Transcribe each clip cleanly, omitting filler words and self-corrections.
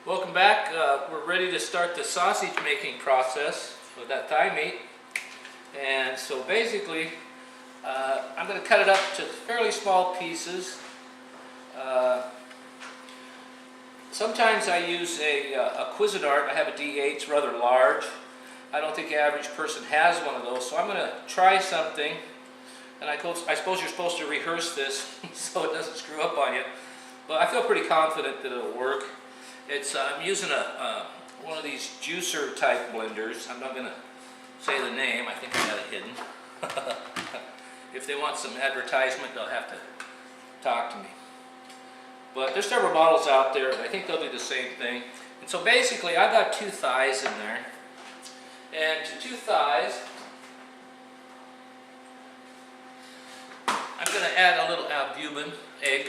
Welcome back. We're ready to start the sausage making process with that thigh meat. And so basically, I'm going to cut it up to fairly small pieces. Sometimes I use a Cuisinart. I have a D8, it's rather large. I don't think the average person has one of those, so I'm going to try something. And I suppose you're supposed to rehearse this so it doesn't screw up on you. But I feel pretty confident that it'll work. I'm using one of these juicer type blenders. I'm not going to say the name. I think I got it hidden. If they want some advertisement, they'll have to talk to me. But there's several models out there, but I think they'll do the same thing. And so basically, I've got 2 thighs in there. And to 2 thighs, I'm going to add a little albumin egg.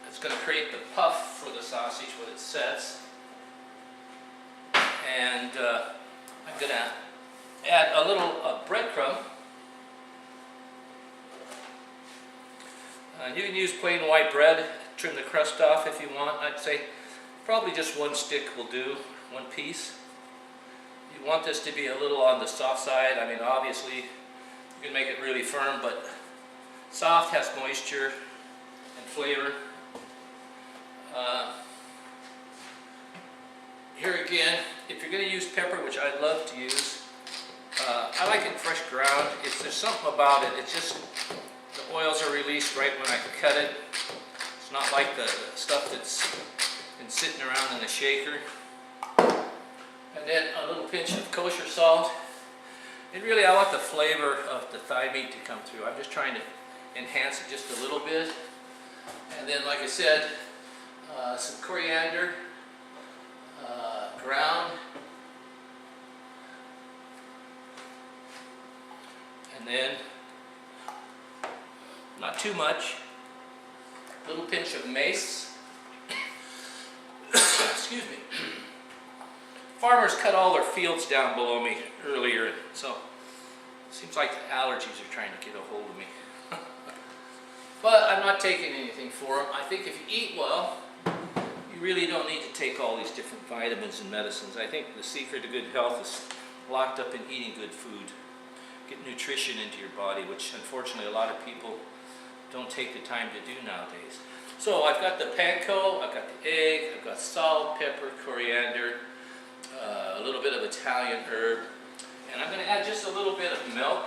It's going to create the puff for the sausage when it sets. And I'm going to add a little breadcrumb. You can use plain white bread, trim the crust off if you want. I'd say probably just 1 stick will do, 1 piece. You want this to be a little on the soft side. I mean, obviously, you can make it really firm, but soft has moisture and flavor. Here again, if you're going to use pepper, which I love to use, I like it fresh ground. There's something about it. It's just the oils are released right when I cut it. It's not like the stuff that's been sitting around in a shaker. And then a little pinch of kosher salt. And really, I want the flavor of the thigh meat to come through. I'm just trying to enhance it just a little bit. And then, like I said, some coriander, ground, and then not too much, a little pinch of mace. Excuse me. Farmers cut all their fields down below me earlier, so it seems like the allergies are trying to get a hold of me. But I'm not taking anything for them. I think if you eat well, you really don't need to take all these different vitamins and medicines. I think the secret to good health is locked up in eating good food. Get nutrition into your body, which unfortunately a lot of people don't take the time to do nowadays. So I've got the panko, I've got the egg, I've got salt, pepper, coriander, a little bit of Italian herb, and I'm going to add just a little bit of milk.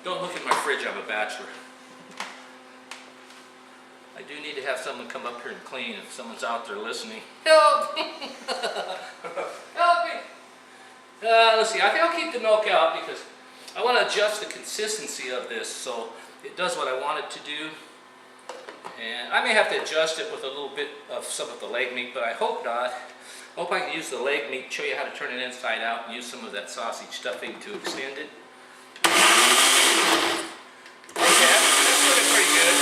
Don't look in my fridge, I'm a bachelor. I do need to have someone come up here and clean if someone's out there listening. Help! Help me! Let's see, I think I'll keep the milk out because I want to adjust the consistency of this so it does what I want it to do. And I may have to adjust it with a little bit of some of the leg meat, but I hope not. I hope I can use the leg meat, show you how to turn it inside out, and use some of that sausage stuffing to extend it. Okay, that's looking pretty good.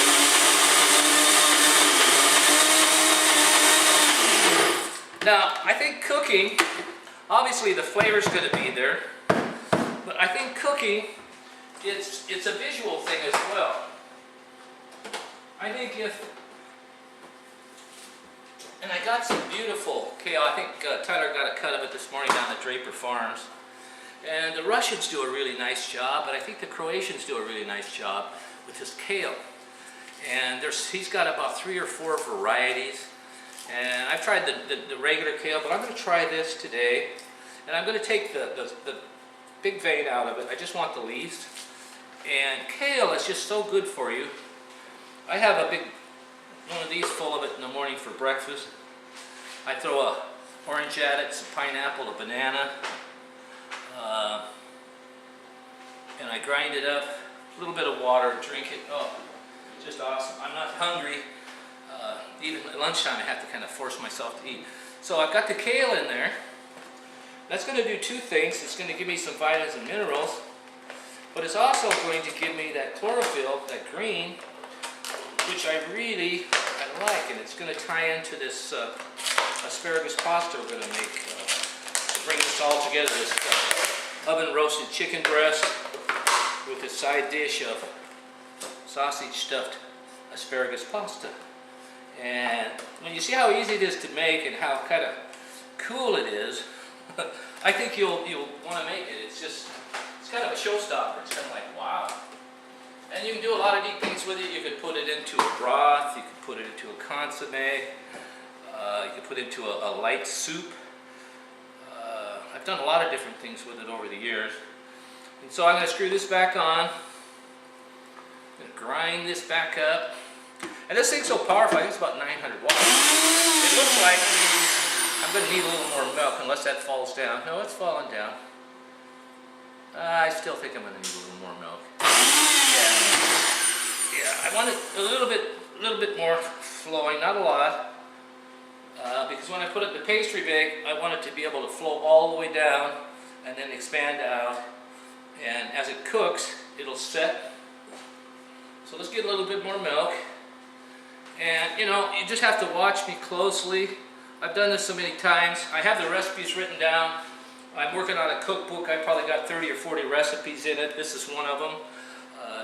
Now, I think cooking, obviously the flavor's going to be there, but I think cooking, it's a visual thing as well. I think and I got some beautiful kale. I think Tyler got a cut of it this morning down at Draper Farms. And the Russians do a really nice job, but I think the Croatians do a really nice job with this kale. And he's got about 3 or 4 varieties. And I've tried the regular kale, but I'm going to try this today. And I'm going to take the big vein out of it. I just want the leaves. And kale is just so good for you. I have a big one of these full of it in the morning for breakfast. I throw a orange at it, some pineapple, a banana, and I grind it up, a little bit of water, drink it. Oh, just awesome. I'm not hungry. Even at lunchtime I have to kind of force myself to eat. So I've got the kale in there. That's going to do 2 things. It's going to give me some vitamins and minerals, but it's also going to give me that chlorophyll, that green, which I like, and it's going to tie into this asparagus pasta we're going to make to bring this all together. This oven roasted chicken breast with a side dish of sausage stuffed asparagus pasta. And when you see how easy it is to make and how kind of cool it is, I think you'll want to make it. It's kind of a showstopper. It's kind of like, wow. And you can do a lot of neat things with it. You could put it into a broth, you could put it into a consomme, you could put it into a light soup. I've done a lot of different things with it over the years. And so I'm going to screw this back on. I'm going to grind this back up. And this thing's so powerful, I think it's about 900 watts. It looks like I'm going to need a little more milk unless that falls down. No, it's falling down. I still think I'm going to need a little more milk. Yeah, I want it a little bit more flowing, not a lot. Because when I put it in the pastry bake, I want it to be able to flow all the way down and then expand out. And as it cooks, it'll set. So let's get a little bit more milk. And you know, you just have to watch me closely. I've done this so many times. I have the recipes written down. I'm working on a cookbook. I probably got 30 or 40 recipes in it. This is one of them.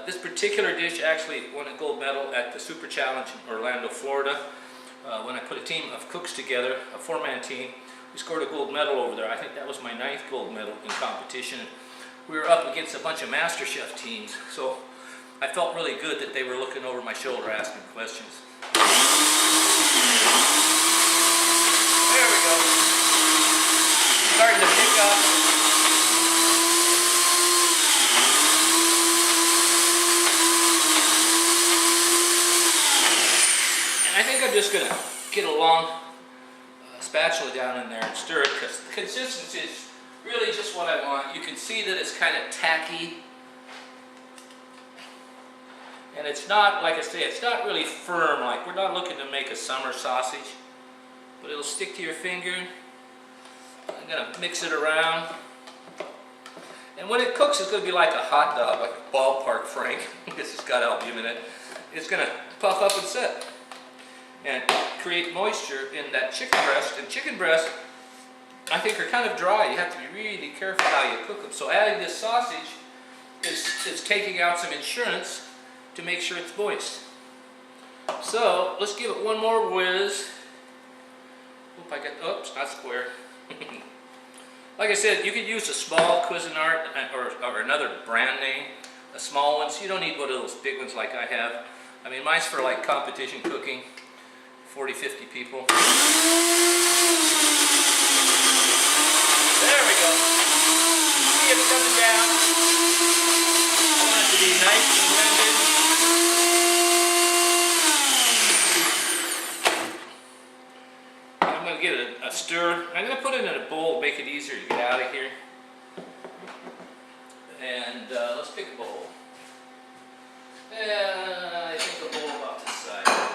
This particular dish actually won a gold medal at the Super Challenge in Orlando, Florida. When I put a team of cooks together, a 4-man team, we scored a gold medal over there. I think that was my 9th gold medal in competition. We were up against a bunch of MasterChef teams, so I felt really good that they were looking over my shoulder asking questions. There we go. Starting to pick up. I think I'm just going to get a long spatula down in there and stir it because the consistency is really just what I want. You can see that it's kind of tacky. And it's not, like I say, it's not really firm. Like, we're not looking to make a summer sausage, but it'll stick to your finger. I'm going to mix it around. And when it cooks, it's going to be like a hot dog, like a ballpark frank. This has got albumin in it. It's going to puff up and set and create moisture in that chicken breast. And chicken breasts, I think, are kind of dry. You have to be really careful how you cook them. So adding this sausage is taking out some insurance to make sure it's moist. So let's give it one more whiz. Oops, not square. Like I said, you could use a small Cuisinart or another brand name, a small one. So you don't need one of those big ones like I have. I mean, mine's for like competition cooking. 40, 50 people. There we go. See it coming down. I want it to be nice and blended. I'm going to get a stir. I'm going to put it in a bowl, make it easier to get out of here. And let's pick a bowl. I think a bowl about this size.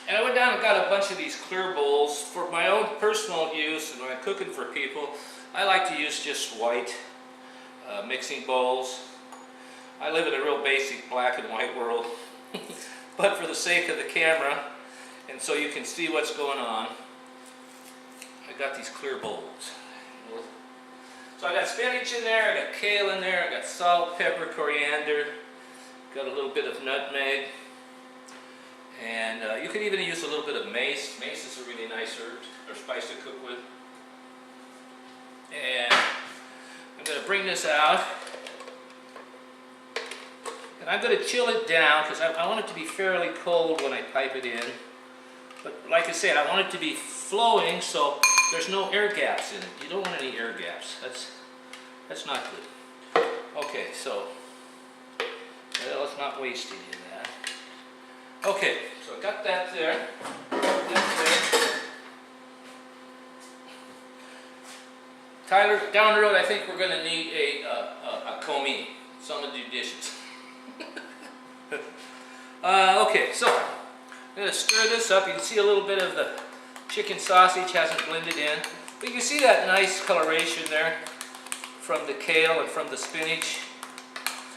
And I went down and got a bunch of these clear bowls for my own personal use, and when I'm cooking for people, I like to use just white mixing bowls. I live in a real basic black and white world, but for the sake of the camera, and so you can see what's going on, I got these clear bowls. So I got spinach in there, I got kale in there, I got salt, pepper, coriander, got a little bit of nutmeg. And you can even use a little bit of mace. Mace is a really nice herb or spice to cook with. And I'm going to bring this out. And I'm going to chill it down because I want it to be fairly cold when I pipe it in. But like I said, I want it to be flowing so there's no air gaps in it. You don't want any air gaps. That's not good. Okay, so let's not waste any of that. Okay, so I got that there. Tyler, down the road, I think we're going to need a commis. Someone to do dishes. Okay, so I'm going to stir this up. You can see a little bit of the chicken sausage hasn't blended in. But you can see that nice coloration there from the kale and from the spinach.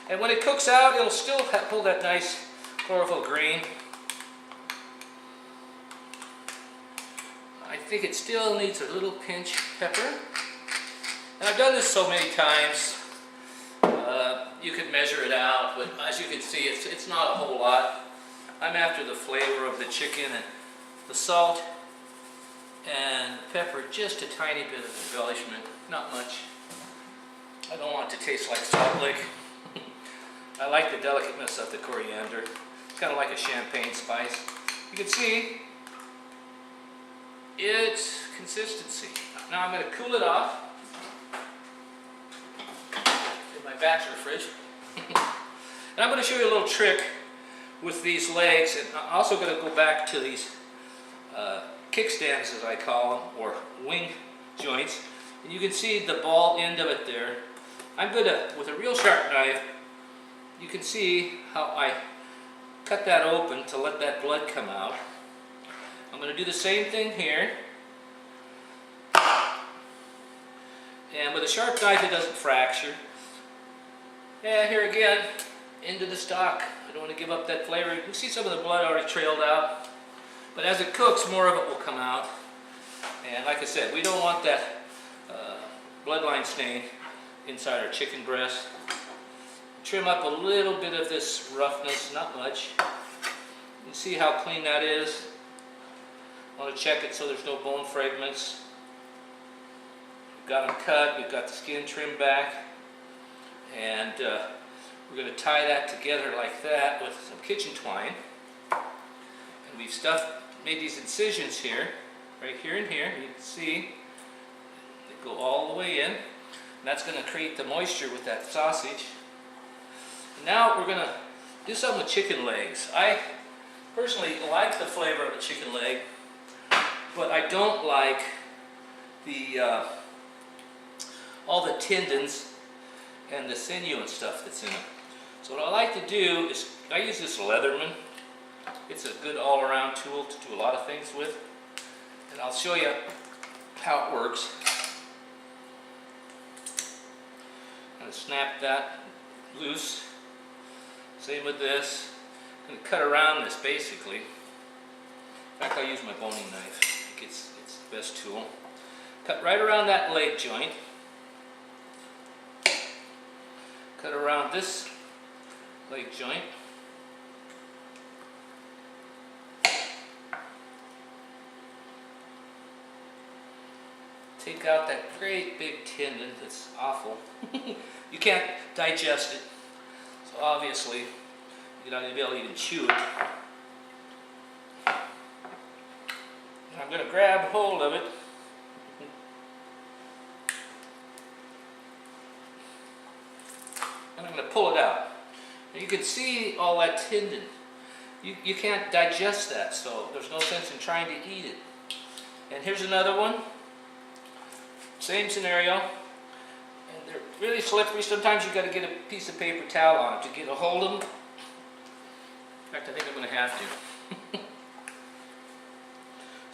And when it cooks out, it'll still pull that nice chlorophyll green. I think it still needs a little pinch pepper. And I've done this so many times. You could measure it out, but as you can see, it's not a whole lot. I'm after the flavor of the chicken and the salt and the pepper, just a tiny bit of embellishment, not much. I don't want it to taste like Salt Lake. I like the delicateness of the coriander. It's kind of like a champagne spice. You can see its consistency. Now I'm going to cool it off in my bachelor fridge. And I'm going to show you a little trick with these legs, and I'm also going to go back to these kickstands, as I call them, or wing joints. And you can see the ball end of it there. I'm going to, with a real sharp knife, you can see how I cut that open to let that blood come out. I'm going to do the same thing here. And with a sharp knife, it doesn't fracture. And here again, into the stock. I don't want to give up that flavor. You can see some of the blood already trailed out. But as it cooks, more of it will come out. And like I said, we don't want that bloodline stain inside our chicken breast. Trim up a little bit of this roughness, not much. You see how clean that is. I want to check it so there's no bone fragments. We've got them cut, we've got the skin trimmed back, and we're going to tie that together like that with some kitchen twine. And we've made these incisions here, right here and here. You can see they go all the way in. And that's going to create the moisture with that sausage. And now we're going to do something with chicken legs. I personally like the flavor of a chicken leg, but I don't like the all the tendons and the sinew and stuff that's in it. So what I like to do is, I use this Leatherman. It's a good all-around tool to do a lot of things with. And I'll show you how it works. I'm going to snap that loose. Same with this. I'm going to cut around this basically. In fact, I'll use my boning knife. I think it's the best tool. Cut right around that leg joint. Cut around this leg joint. Take out that great big tendon that's awful. You can't digest it. So obviously, you're not going to be able to even chew it. And I'm going to grab hold of it. And I'm going to pull it out. And you can see all that tendon. You can't digest that, so there's no sense in trying to eat it. And here's another one. Same scenario. And they're really slippery. Sometimes you've got to get a piece of paper towel on it to get a hold of them. In fact, I think I'm going to have to.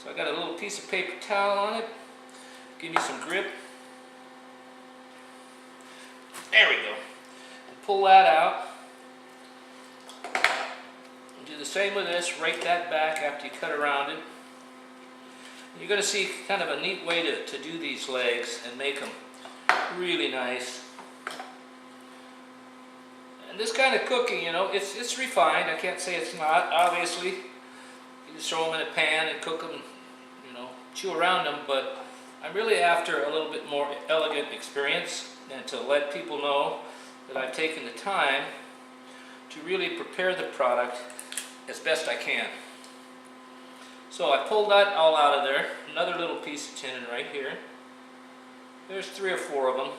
So I got a little piece of paper towel on it. Give me some grip. There we go. And pull that out. And do the same with this. Rake that back after you cut around it. You're going to see kind of a neat way to do these legs and make them really nice. And this kind of cooking, you know, it's refined. I can't say it's not. Obviously, you just throw them in a pan and cook them, you know, chew around them. But I'm really after a little bit more elegant experience, and to let people know that I've taken the time to really prepare the product as best I can. So I pulled that all out of there. Another little piece of tendon right here. There's 3 or 4 of them.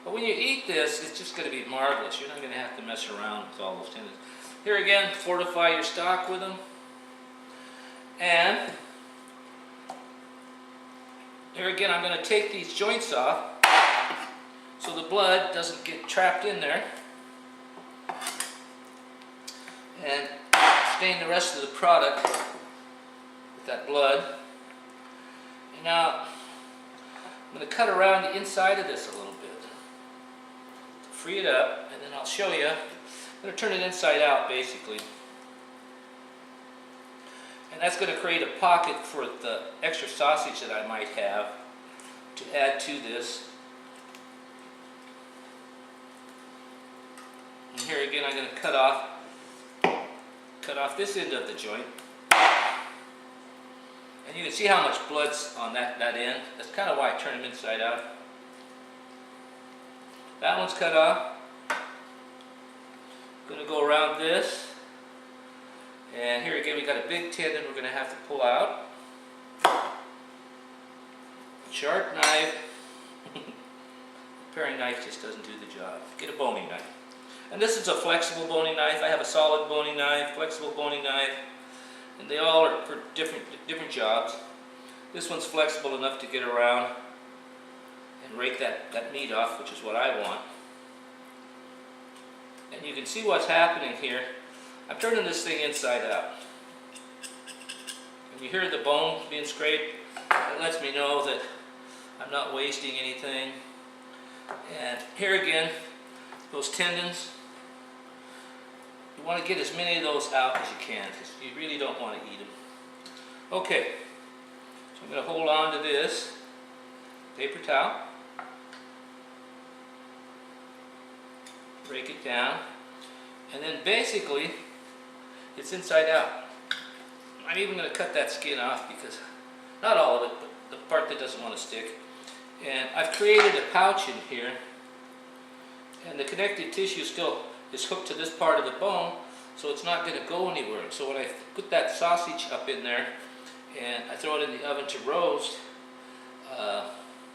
But when you eat this, it's just going to be marvelous. You're not going to have to mess around with all those tendons. Here again, fortify your stock with them. And here again, I'm going to take these joints off so the blood doesn't get trapped in there. And stain the rest of the product with that blood. And now I'm going to cut around the inside of this a little bit to free it up, and then I'll show you. I'm going to turn it inside out basically. And that's going to create a pocket for the extra sausage that I might have to add to this. Here again, I'm going to cut off this end of the joint. And you can see how much blood's on that end. That's kind of why I turn them inside out. That one's cut off. Going to go around this. And here again, we got a big tendon we're going to have to pull out. Sharp knife. Paring knife just doesn't do the job. Get a boning knife. And this is a flexible boning knife. I have a solid boning knife, flexible boning knife, and they all are for different jobs. This one's flexible enough to get around and rake that meat off, which is what I want. And you can see what's happening here. I'm turning this thing inside out. And you hear the bone being scraped. It lets me know that I'm not wasting anything. And here again, those tendons, you want to get as many of those out as you can, because you really don't want to eat them. Okay, so I'm going to hold on to this paper towel, break it down, and then basically it's inside out. I'm even going to cut that skin off, because not all of it, but the part that doesn't want to stick. And I've created a pouch in here, and the connective tissue still is hooked to this part of the bone, so it's not going to go anywhere. So when I put that sausage up in there and I throw it in the oven to roast,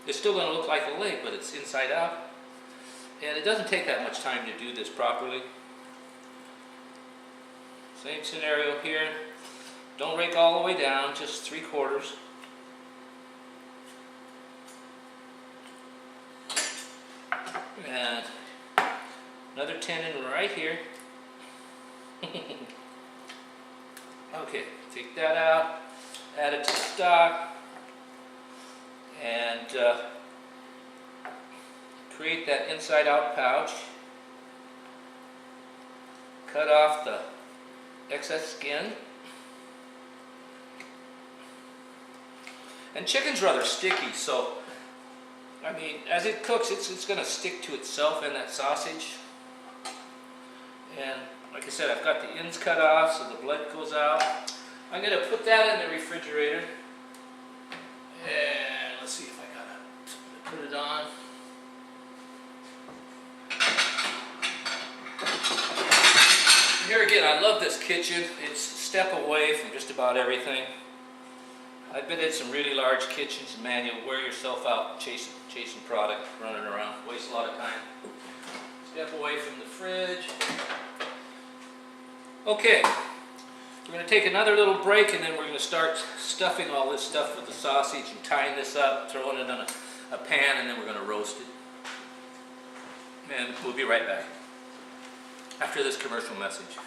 it's still going to look like a leg, but it's inside out. And it doesn't take that much time to do this properly. Same scenario here. Don't rake all the way down, just 3/4. And another tendon right here. Okay, take that out, add it to the stock, and create that inside out pouch. Cut off the excess skin. And chicken's rather sticky, so I mean, as it cooks, it's going to stick to itself and that sausage. And like I said, I've got the ends cut off so the blood goes out. I'm going to put that in the refrigerator. And let's see if I got to put it on. Here again, I love this kitchen. It's a step away from just about everything. I've been in some really large kitchens, and man, you'll wear yourself out chasing product, running around, waste a lot of time. Step away from the fridge. Okay, we're going to take another little break, and then we're going to start stuffing all this stuff with the sausage and tying this up, throwing it on a pan, and then we're going to roast it. And we'll be right back after this commercial message.